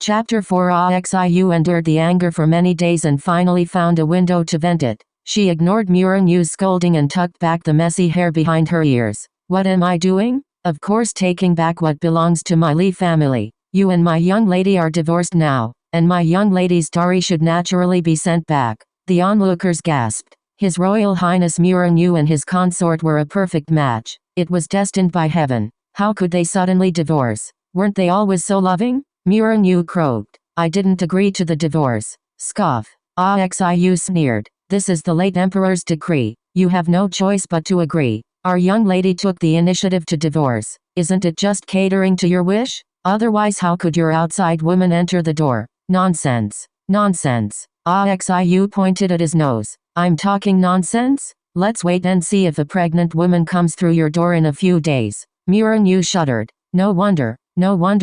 Chapter 4. Xiu endured the anger for many days and finally found a window to vent it. She ignored Muranyu's scolding and tucked back the messy hair behind her ears. What am I doing? Of course taking back what belongs to my Li family. You and my young lady are divorced now, and my young lady's dowry should naturally be sent back. The onlookers gasped. His Royal Highness Muranyu and his consort were a perfect match. It was destined by heaven. How could they suddenly divorce? Weren't they always so loving? Muranyu croaked. I didn't agree to the divorce. Scoff. Xiu sneered. This is the late emperor's decree. You have no choice but to agree. Our young lady took the initiative to divorce. Isn't it just catering to your wish? Otherwise how could your outside woman enter the door? Nonsense. Nonsense. Xiu pointed at his nose. I'm talking nonsense? Let's wait and see if a pregnant woman comes through your door in a few days. Muranyu shuddered. No wonder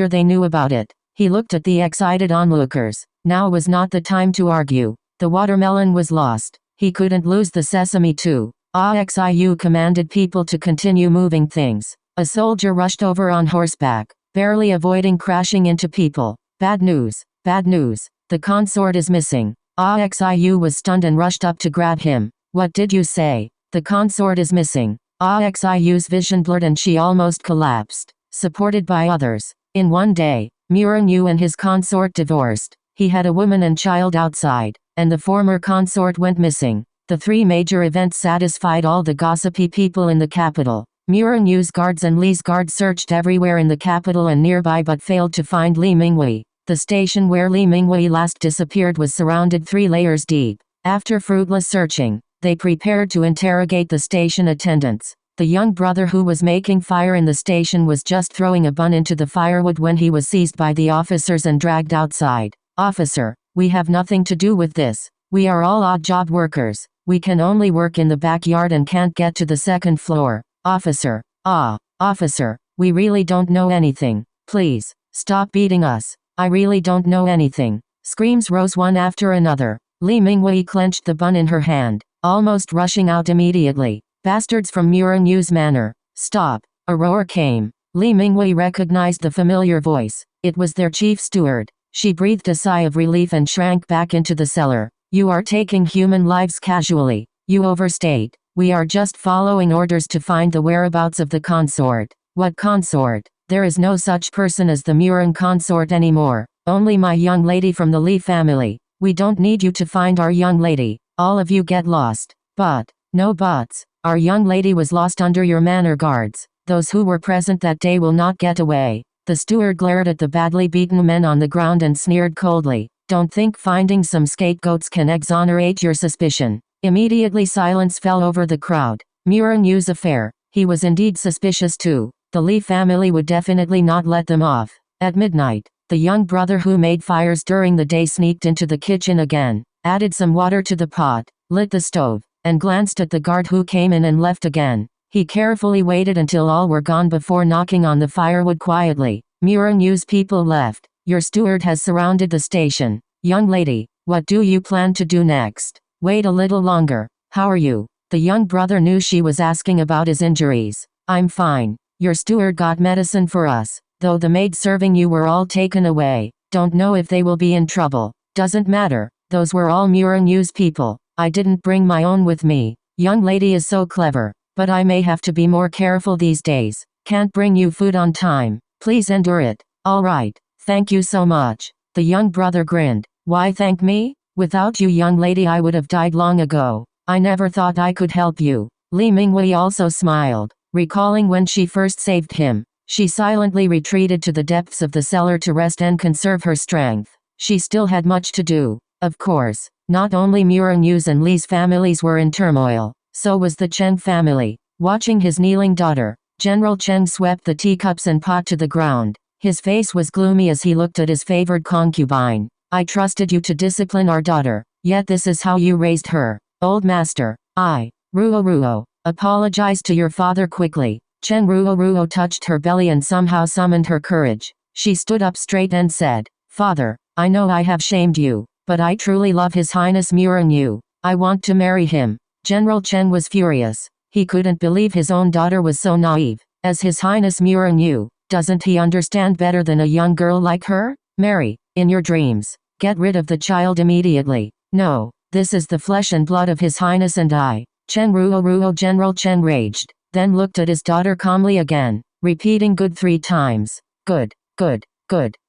they knew about it. He looked at the excited onlookers. Now was not the time to argue. The watermelon was lost. He couldn't lose the sesame too. Xiu commanded people to continue moving things. A soldier rushed over on horseback, barely avoiding crashing into people. Bad news. Bad news. The consort is missing. Xiu was stunned and rushed up to grab him. What did you say? The consort is missing. Xiu's vision blurred and she almost collapsed. Supported by others. In one day, Muranyu and his consort divorced. He had a woman and child outside, and the former consort went missing. The three major events satisfied all the gossipy people in the capital. Muranyu's guards and Li's guards searched everywhere in the capital and nearby but failed to find Li Mingwei. The station where Li Mingwei last disappeared was surrounded 3 layers deep. After fruitless searching, they prepared to interrogate the station attendants. The young brother who was making fire in the station was just throwing a bun into the firewood when he was seized by the officers and dragged outside. Officer, we have nothing to do with this. We are all odd job workers. We can only work in the backyard and can't get to the 2nd floor. Officer, officer, we really don't know anything. Please, stop beating us. I really don't know anything. Screams rose one after another. Li Mingwei clenched the bun in her hand, almost rushing out immediately. Bastards from Muranyu's manor. Stop. A roar came. Li Mingwei recognized the familiar voice. It was their chief steward. She breathed a sigh of relief and shrank back into the cellar. You are taking human lives casually. You overstate. We are just following orders to find the whereabouts of the consort. What consort? There is no such person as the Muran consort anymore. Only my young lady from the Li family. We don't need you to find our young lady. All of you get lost. But, no buts. Our young lady was lost under your manor guards. Those who were present that day will not get away. The steward glared at the badly beaten men on the ground and sneered coldly. Don't think finding some scapegoats can exonerate your suspicion. Immediately silence fell over the crowd. Muranyu's affair. He was indeed suspicious too. The Li family would definitely not let them off. At midnight, the young brother who made fires during the day sneaked into the kitchen again, added some water to the pot, lit the stove, and glanced at the guard who came in and left again. He carefully waited until all were gone before knocking on the firewood quietly. Muranyu's people left. Your steward has surrounded the station. Young lady, what do you plan to do next? Wait a little longer. How are you? The young brother knew she was asking about his injuries. I'm fine. Your steward got medicine for us, though the maid serving you were all taken away. Don't know if they will be in trouble. Doesn't matter. Those were all Muranyu's people. I didn't bring my own with me. Young lady is so clever, but I may have to be more careful these days. Can't bring you food on time. Please endure it. All right. Thank you so much. The young brother grinned. Why thank me? Without you, young lady, I would have died long ago. I never thought I could help you. Li Mingwei also smiled, recalling when she first saved him. She silently retreated to the depths of the cellar to rest and conserve her strength. She still had much to do. Of course, not only Muranyu's and Li's families were in turmoil, so was the Cheng family. Watching his kneeling daughter, General Cheng swept the teacups and pot to the ground. His face was gloomy as he looked at his favored concubine. I trusted you to discipline our daughter, yet this is how you raised her. Old master, Ruo, apologize to your father quickly. Chen Ruo touched her belly and somehow summoned her courage. She stood up straight and said, Father, I know I have shamed you, but I truly love His Highness Muranyu. I want to marry him. General Chen was furious. He couldn't believe his own daughter was so naive. As His Highness Muranyu, doesn't he understand better than a young girl like her? Marry, In your dreams. Get rid of the child immediately. No, this is the flesh and blood of His Highness and I. Chen Ruo. General Chen raged, then looked at his daughter calmly again, repeating good 3 times. Good.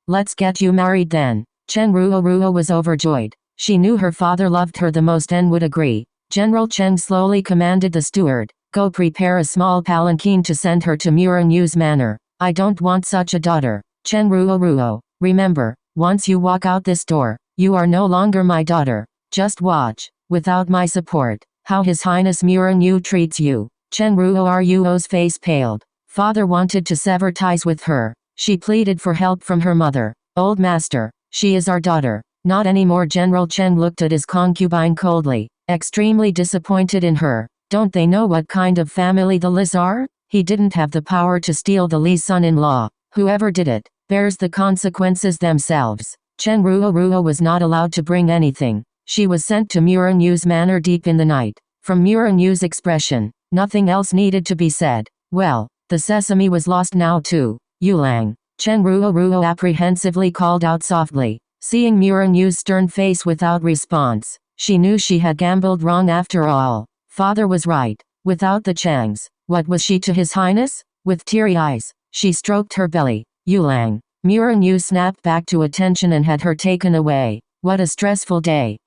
Let's get you married then. Chen Ruo was overjoyed. She knew her father loved her the most and would agree. General Chen slowly commanded the steward, go prepare a small palanquin to send her to Muranyu's manor. I don't want such a daughter. Chen Ruo. Remember, once you walk out this door, you are no longer my daughter. Just watch, without my support, how His Highness Muranyu treats you. Chen Ruo's face paled. Father wanted to sever ties with her. She pleaded for help from her mother. Old master, she is our daughter. Not anymore. General Chen looked at his concubine coldly, extremely disappointed in her. Don't they know what kind of family the Lis are? He didn't have the power to steal the Li's son-in-law. Whoever did it, bears the consequences themselves. Chen Ruo was not allowed to bring anything. She was sent to Muranyu's manor deep in the night. From Muranyu's expression, nothing else needed to be said. Well, the sesame was lost now too. Yulang. Chen Ruo apprehensively called out softly. Seeing Muranyu's stern face without response, she knew she had gambled wrong after all. Father was right. Without the Changs, what was she to His Highness? With teary eyes, she stroked her belly. Yulang. Muranyu snapped back to attention and had her taken away. What a stressful day.